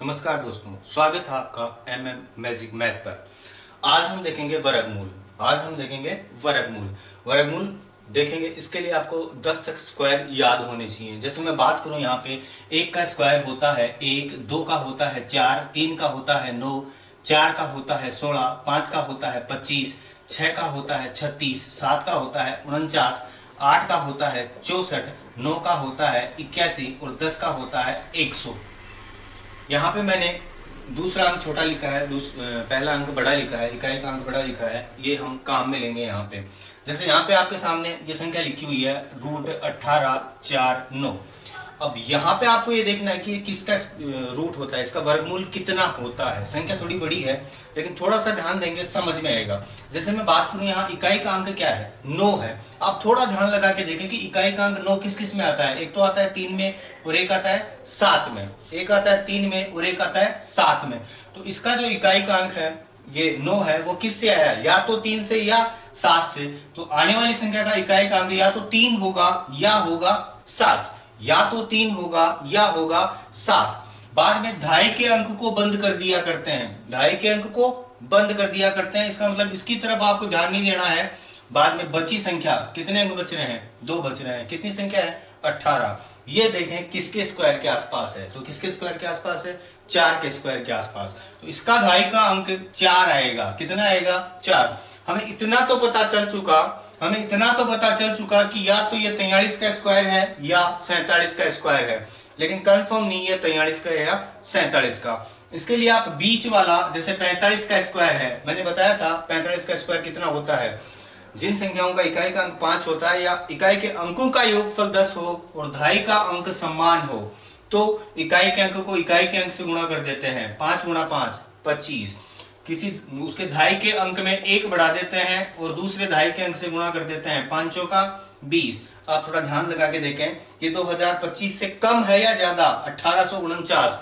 नमस्कार दोस्तों, स्वागत है आपका मैजिक मैथ पर। आज हम देखेंगे वर्गमूल। वर्गमूल देखेंगे। इसके लिए आपको 10 तक स्क्वायर याद होने चाहिए। जैसे मैं बात करूं, यहाँ पे 1 का स्क्वायर होता है 1, 2 का होता है 4, 3 का होता है 9, 4 का होता है 16, 5 का होता है 25, 6 का होता है 36, 7 का होता है 49, 8 का होता है 64, 9 का होता है 81 और 10 का होता है 100। यहाँ पे मैंने दूसरा अंक छोटा लिखा है, पहला अंक बड़ा लिखा है, इकाई का अंक बड़ा लिखा है। ये हम काम में लेंगे यहाँ पे। जैसे यहाँ पे आपके सामने ये संख्या लिखी हुई है √18,4,9। अब यहाँ पे आपको ये देखना है कि किसका रूट होता है, इसका वर्गमूल कितना होता है। संख्या थोड़ी बड़ी है लेकिन थोड़ा सा ध्यान देंगे समझ में आएगा। जैसे मैं बात करूँ, यहाँ इकाई का अंक क्या है, 9 है। आप थोड़ा ध्यान लगा के देखें कि इकाई का अंक 9 किस किस में आता है। एक तो आता है 3 में और एक आता है 7 में। एक आता है 3 में और एक आता है 7 में। तो इसका जो इकाई का अंक है ये 9 है, वो किससे आया, या तो 3 से या 7 से। तो आने वाली संख्या का इकाई का अंक या तो 3 होगा या होगा 7, या तो 3 होगा या होगा 7। बाद में धाई के अंक को बंद कर दिया करते हैं, धाई के अंक को बंद कर दिया करते हैं। इसका मतलब इसकी तरफ आपको ध्यान नहीं देना है। बाद में बची संख्या, कितने अंक बच रहे हैं, 2 बच रहे हैं। कितनी संख्या है, 18। ये देखें किसके स्क्वायर के आसपास है, तो किसके स्क्वायर के आसपास है, 4 के स्क्वायर के आसपास। तो इसका धाई का अंक 4 आएगा। कितना आएगा, 4। हमें इतना तो पता चल चुका कि या तो ये 43 का स्क्वायर है या 47 का स्क्वायर है, लेकिन कंफर्म नहीं है 43 का या 47 का। इसके लिए आप बीच वाला, जैसे 45 का स्क्वायर है, मैंने बताया था 45 का स्क्वायर कितना होता है। जिन संख्याओं का इकाई का अंक 5 होता है या इकाई के अंकों का योगफल 10 हो और धाई का अंक समान हो, तो इकाई के अंक को इकाई के अंक से गुणा कर देते हैं। 5 गुणा 5 25। किसी उसके धाई के अंक में 1 बढ़ा देते हैं और दूसरे धाई के अंक से गुणा कर देते हैं। 5 चौका 20। आप थोड़ा ध्यान लगा के देखें, ये 2025 से कम है या ज्यादा, 1849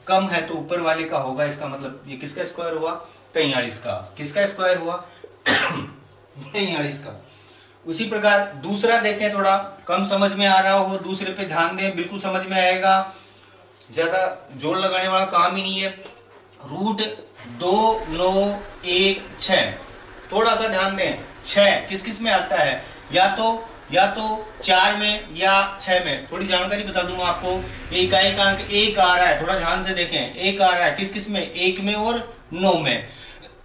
कम है तो ऊपर वाले का होगा। इसका मतलब ये किसका स्क्वायर हुआ, 43 का। किसका स्क्वायर हुआ 43 का। उसी प्रकार दूसरा देखें, थोड़ा कम समझ में आ रहा हो, दूसरे पे ध्यान दें, बिल्कुल समझ में आएगा। ज्यादा जोड़ लगाने वाला काम ही नहीं है। √2916, थोड़ा सा ध्यान दें। 6 किस किस में आता है, या तो 4 में या 6 में। थोड़ी जानकारी बता दूंगा आपको। ये इकाई का अंक 1 आ रहा है, थोड़ा ध्यान से देखें। 1 आ रहा है किस किस में, 1 में और 9 में।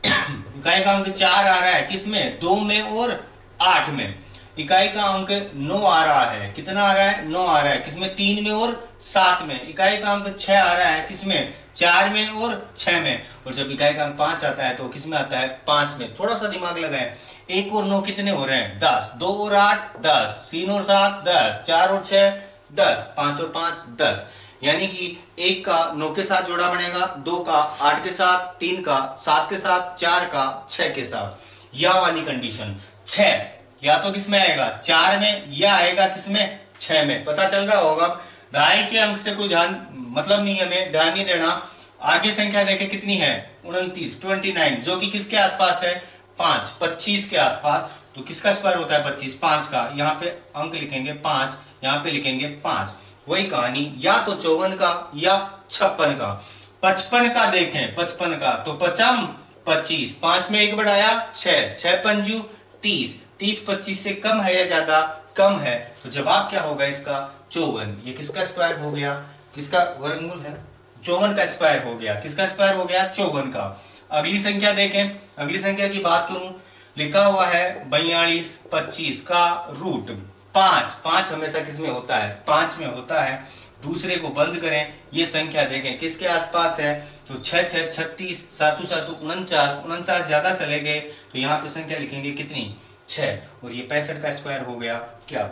इकाई का अंक 4 आ रहा है किस में, 2 में और 8 में। इकाई का अंक 9 आ रहा है, कितना आ रहा है, 9 आ रहा है किसमें, 3 में और 7 में। इकाई का अंक 6 आ रहा है किसमें, 4 में और 6 में। और जब इकाई का अंक 5 आता है तो किसमें आता है, 5 में। थोड़ा सा दिमाग लगाएं। 1 और 9 कितने हो रहे हैं, 10। 2 और 8 10, 3 और 7 10, 4 और 6 10, 5 और 5 10। यानी कि 1 का 9 के साथ जोड़ा बनेगा, 2 का 8 के साथ, 3 का 7 के साथ, 4 का 6 के साथ। या वाली कंडीशन 6 या तो किसमें आएगा, 4 में, या आएगा किसमें, 6 में। पता चल रहा होगा। धाई के अंक से कोई मतलब नहीं, हमें ध्यान नहीं देना। आगे संख्या देखें कितनी है, 29 जो कि किसके आसपास है, 5 25 के आसपास। तो किसका स्क्वायर होता है 25, 5 का। यहाँ पे अंक लिखेंगे 5, यहाँ पे लिखेंगे 5। वही कहानी, या तो 54 का या 56 का। 55 का देखें, 55 का तो 55 25, 5 में 1 बढ़ाया 6, 6 पंजू 30, 30 25 से कम है या ज्यादा, कम है। तो जवाब क्या होगा इसका, 54। ये किसका स्क्वायर हो गया, किसका वर्गमूल है, 54 का स्क्वायर हो गया। किसका स्क्वायर हो गया, 54 का। अगली संख्या देखें। अगली संख्या की बात करूं, लिखा हुआ है 42 25 का रूट 5। 5 हमेशा किसमें होता है, 5 में होता है। दूसरे को बंद करें, ये संख्या देखें किसके आसपास है, तो 6 6 36, 7 7 49, 49 ज्यादा चले गए तो यहाँ पे संख्या लिखेंगे कितनी, 6। और ये 65 का स्क्वायर हो गया क्या,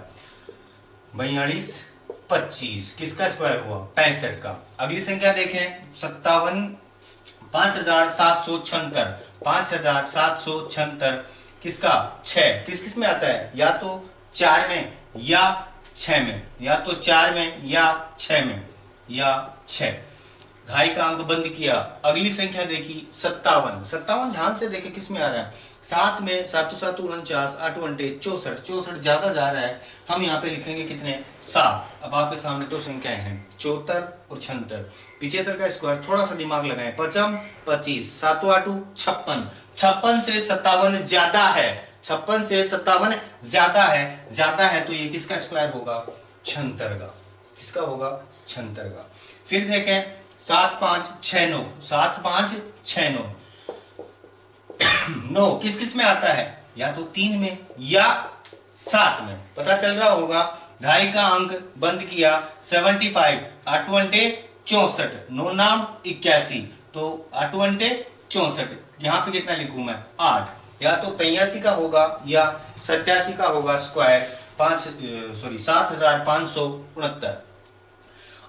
42 25। किसका स्क्वायर हुआ, 65 का। अगली संख्या देखें 57 5776, 5776 किसका, 6। किस किस में आता है, या तो 4 में या 6 में, या तो 4 में या 6 में, या 6। ढाई का अंक बंद किया, अगली संख्या देखी 57। 57 ध्यान से देखे किस में आ रहा है, 7 में, 7 7 49, 8 अंटे 64, 64 ज्यादा जा रहा है, हम यहाँ पे लिखेंगे कितने 7। अब आपके सामने दो संख्याएं हैं 74 और 76, 75 का स्क्वायर, थोड़ा सा दिमाग लगाएं, 55 25, 7 8 56, 56 से 57 ज्यादा है, 56 से 57 ज्यादा है तो ये किसका स्क्वायर होगा, 76 का। किसका होगा, 76 का। फिर देखें 7 5 6 9, 7 5 6 9, 9 किस किस में आता है, या तो 3 में या 7 में, पता चल रहा होगा। ढाई का अंक बंद किया 75, 8 अंटे 64, 9 नाम 81, तो 8 अंटे 64, यहाँ पे कितना लिखूं मैं 8, या तो 83 का होगा या 87 का होगा स्क्वायर, 7569।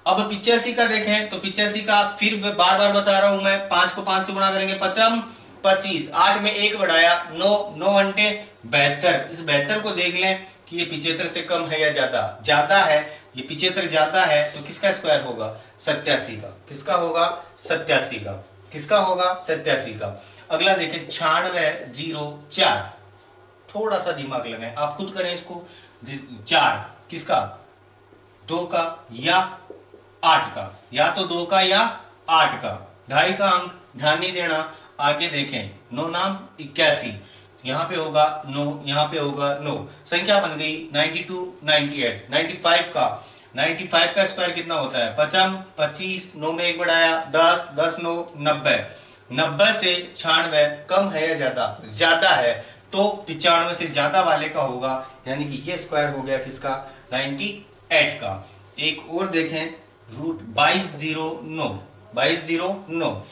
अब 85 का देखें तो 85 का फिर बार बार बता रहा हूं मैं, 5 को 5 से गुणा करेंगे 55 25, 8 में 1 बढ़ाया 9, 9 अंटे 72। इस 72 को देख लें कि ये 75 से कम है या ज्यादा है, ये 75 ज्यादा है तो किसका स्क्वायर होगा, 87 का। किसका होगा, 87 का। किसका होगा, 87 का। अगला देखें 9604, थोड़ा सा दिमाग लगाएं, आप खुद करें इसको। 4 किसका, 2 का या 8 का, या तो 2 का या 8 का। ढाई का अंक ध्यान नहीं देना, आगे देखें 9 नाम 81, यहाँ पे होगा 9, यहाँ पे होगा 9, संख्या बन गई 92 98। 95 का स्क्वायर कितना होता है, 55 25, 9 में 1 बढ़ाया 10, 10 9 90, 90 से 96 कम है या ज्यादा है, तो 95 से ज्यादा वाले का होगा, यानी कि ये स्क्वायर हो गया किसका, 98 का। एक और देखें रूट 2209, 2209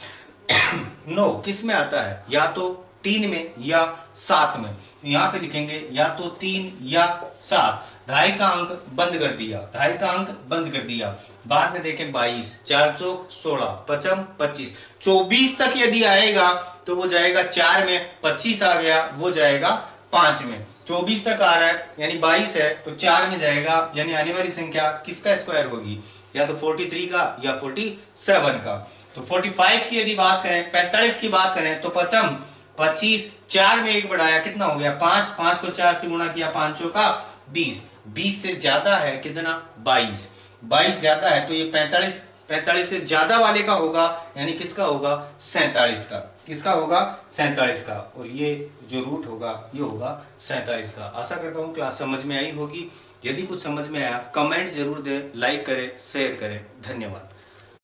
9 किस में आता है, या तो 3 में या 7 में, यहाँ पे लिखेंगे या तो 3 या 7। ढाई का अंक बंद कर दिया, ढाई का अंक बंद कर दिया। बाद में देखें 22, 4 चौक 16, 55 25, 24 तक यदि आएगा तो वो जाएगा 4 में, 25 आ गया वो जाएगा 5 में। 24 तक आ रहा है यानी 22 है तो 4 में जाएगा, यानी आने वाली संख्या किसका स्क्वायर होगी, या तो 43 का या 47 का। तो 45 की यदि बात करें, 45 की बात करें तो 55 25, 4 में 1 बढ़ाया कितना हो गया 5, 5 को 4 से गुणा किया 5 चौका 20, 20 से ज्यादा है कितना 22, 22 ज्यादा है तो ये 45, 45 से ज्यादा वाले का होगा, यानी किसका होगा 47 का। किसका होगा 47 का, और ये जो रूट होगा ये होगा 47 का। आशा करता हूँ क्लास समझ में आई होगी। यदि कुछ समझ में आया कमेंट जरूर दें, लाइक करें, शेयर करें। धन्यवाद।